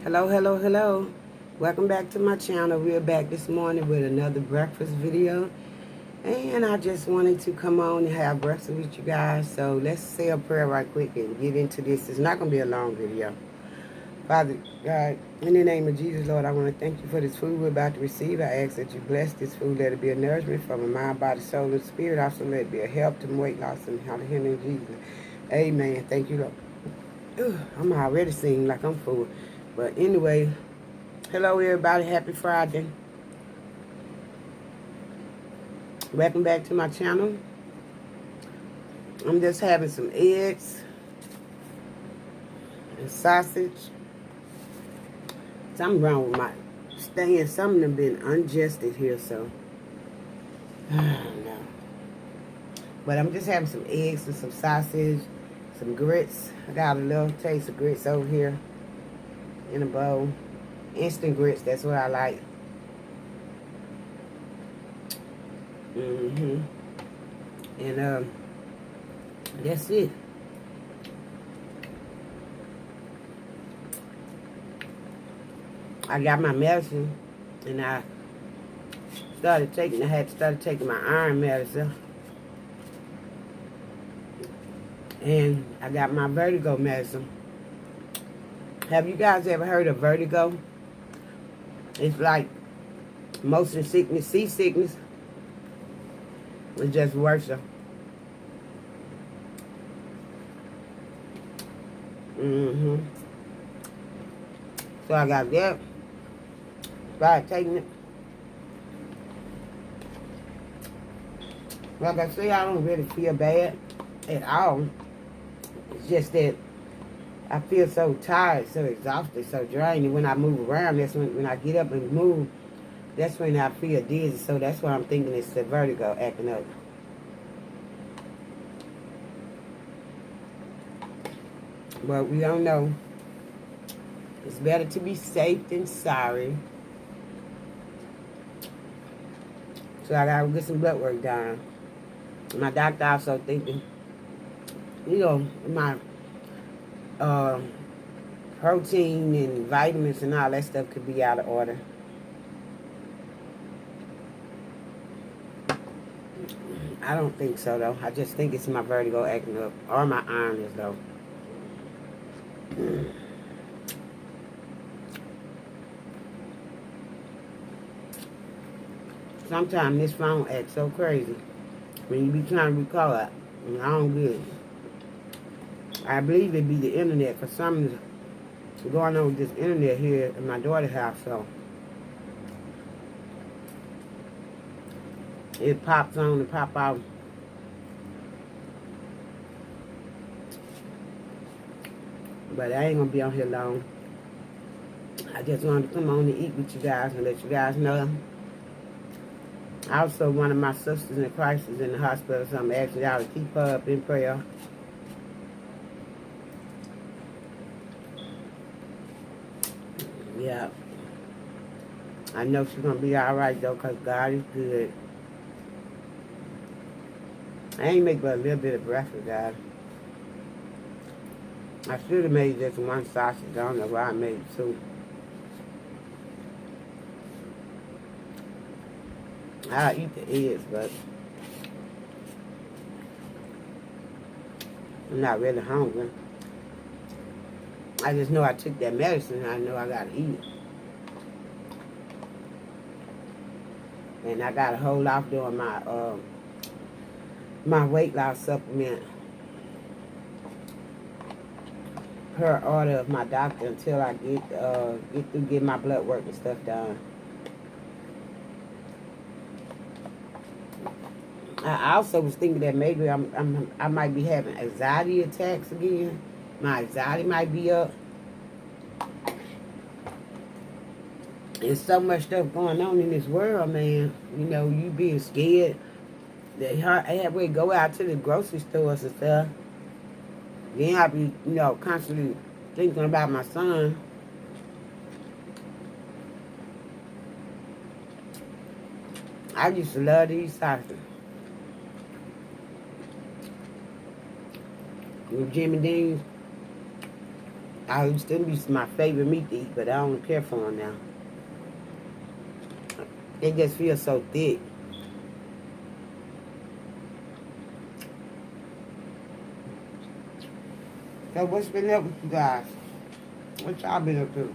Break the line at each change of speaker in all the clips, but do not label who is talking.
Hello, hello, hello. Welcome back to my channel. We're back this morning with another breakfast video. And I just wanted to come on and have breakfast with you guys. So let's say a prayer right quick and get into this. It's not going to be a long video. Father God, in the name of Jesus, Lord, I want to thank you for this food we're about to receive. I ask that you bless this food. Let it be a nourishment for my mind, body, soul, and spirit. Also let it be a help to weight loss and health in Jesus. Amen. Thank you, Lord. I'm already seeing like I'm full. But anyway, hello everybody. Happy Friday. Welcome back to my channel. I'm just having some eggs and sausage. Something wrong with my stand. Something have been unadjusted here, so I don't know. But I'm just having some eggs and some sausage, some grits. I got a little taste of grits over here in a bowl. Instant grits, that's what I like. And that's it. I got my medicine, and I had to start taking my iron medicine. And I got my vertigo medicine. Have you guys ever heard of vertigo? It's like motion sickness, seasickness. It's just worse. So I got that. Started taking it. Like I say, I don't really feel bad at all. It's just that I feel so tired, so exhausted, so drained. And when I move around, that's when I get up and move, that's when I feel dizzy. So that's what I'm thinking, it's the vertigo acting up. But we don't know. It's better to be safe than sorry. So I gotta get some blood work done. My doctor also thinking, you know, my protein and vitamins and all that stuff could be out of order. I don't think so, though. I just think it's my vertigo acting up. Or my iron is, though. Sometimes this phone acts so crazy. When you be trying to record, I don't good. I believe it be the internet. For something going on with this internet here in my daughter's house, so it pops on and pop out. But I ain't gonna be on here long. I just wanted to come on and eat with you guys and let you guys know. Also, one of my sisters in Christ is in the hospital, so I'm asking y'all to keep her up in prayer. Yeah. I know she's going to be alright, though, because God is good. I ain't make but a little bit of breakfast, guys. I should have made just one sausage. I don't know why I made two. I'll eat the eggs, but I'm not really hungry. I just know I took that medicine and I know I gotta eat. And I gotta hold off doing my my weight loss supplement per order of my doctor until I get through getting my blood work and stuff done. I also was thinking that maybe I might be having anxiety attacks again. My anxiety might be up. There's so much stuff going on in this world, man. You know, you being scared. That halfway go out to the grocery stores and stuff. Then I be, you know, constantly thinking about my son. I used to love these sausages. With Jimmy Dean's. I used to be my favorite meat to eat, but I don't care for them now. They just feel so thick. So what's been up with you guys? What y'all been up to?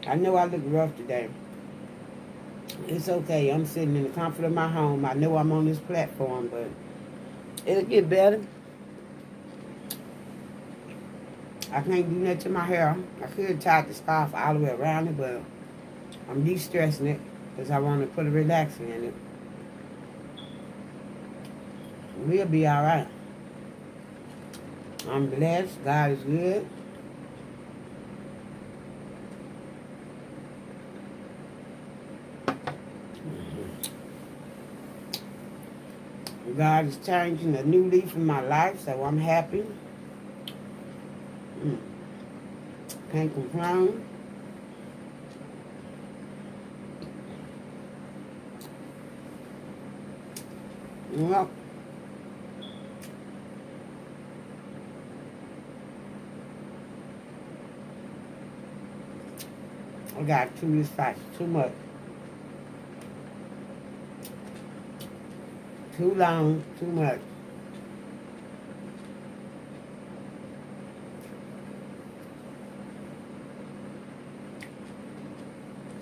I know I look rough today. It's okay. I'm sitting in the comfort of my home. I know I'm on this platform, but it'll get better. I can't do nothing to my hair. I could have tied the scarf all the way around it, but I'm de-stressing it because I want to put a relaxer in it. We'll be all right. I'm blessed. God is good. God is changing a new leaf in my life, so I'm happy. Can't complain. Well, I got too much spice, too much. Too long, too much.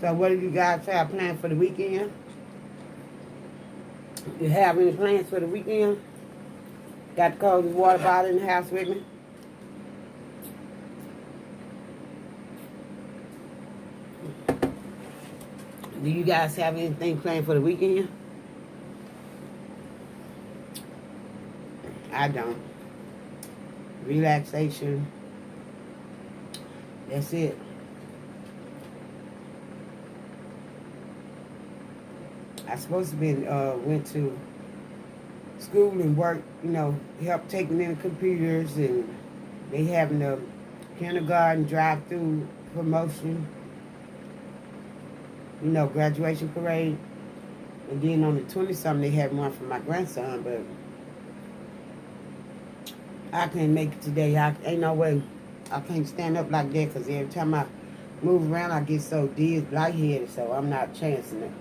So what do you guys have planned for the weekend? You have any plans for the weekend? Got the cold water bottle in the house with me? Do you guys have anything planned for the weekend? I don't. Relaxation. That's it. I supposed to be went to school and work, help taking in computers, and they having a kindergarten drive-through promotion, graduation parade. And then on the 20-something, they had one for my grandson, but I can't make it today. Ain't no way. I can't stand up like that because every time I move around, I get so dizzy, lightheaded, so I'm not chancing it.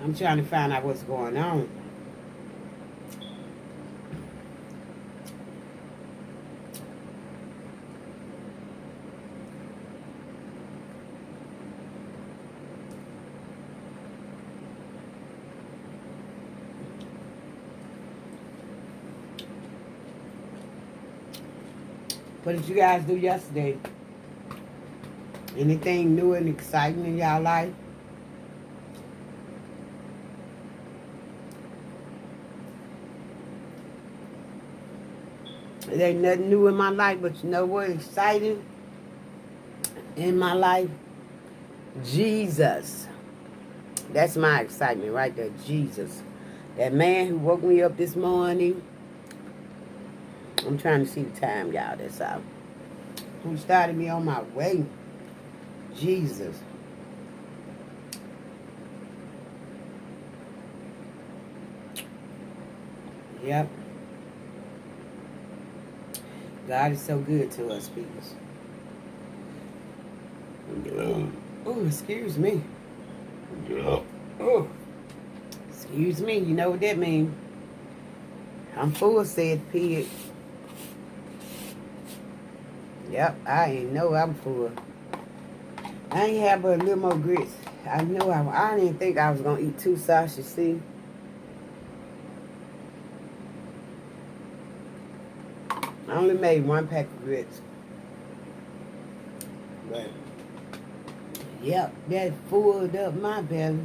I'm trying to find out what's going on. What did you guys do yesterday? Anything new and exciting in y'all life? There ain't nothing new in my life, but you know what exciting in my life? Jesus. That's my excitement right there, Jesus. That man who woke me up this morning. I'm trying to see the time, y'all, that's all. Who started me on my way? Jesus. Yep. God is so good to us, people. Oh, excuse me. Oh, excuse me. You know what that means? I'm full, said pig. Yep, I know I'm full. I ain't have but a little more grits. I know I didn't think I was going to eat 2 sausages, see? I only made 1 pack of grits. But, yep, that fulled up my belly.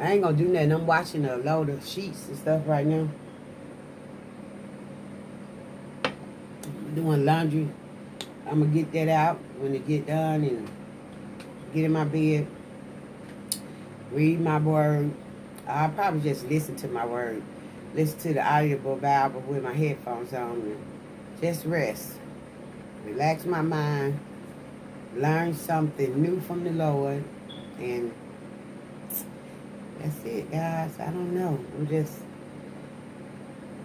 I ain't going to do nothing. I'm washing a load of sheets and stuff right now. Doing laundry. I'm going to get that out when it get done and get in my bed, read my word. I'll probably just listen to my word. Listen to the audible Bible with my headphones on and just rest. Relax my mind. Learn something new from the Lord. And That's it, guys. I don't know. I'm just,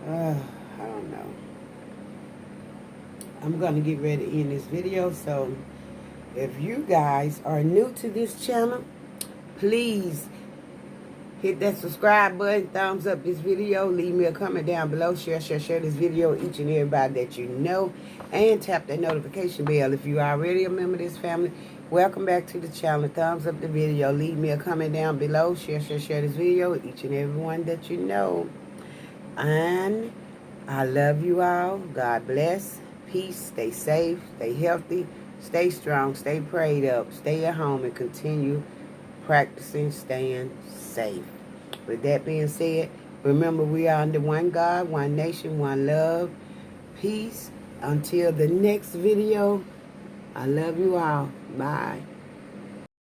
I don't know. I'm going to get ready to end this video. So if you guys are new to this channel, please hit that subscribe button, thumbs up this video, leave me a comment down below, share this video with each and everybody that you know, and tap that notification bell. If you are already a member of this family, welcome back to the channel. Thumbs up the video, leave me a comment down below, share this video with each and everyone that you know. And I love you all. God bless. Peace. Stay safe. Stay healthy. Stay strong. Stay prayed up. Stay at home and continue practicing staying safe. With that being said, remember we are under one God, one nation, one love. Peace. Until the next video, I love you all. Bye.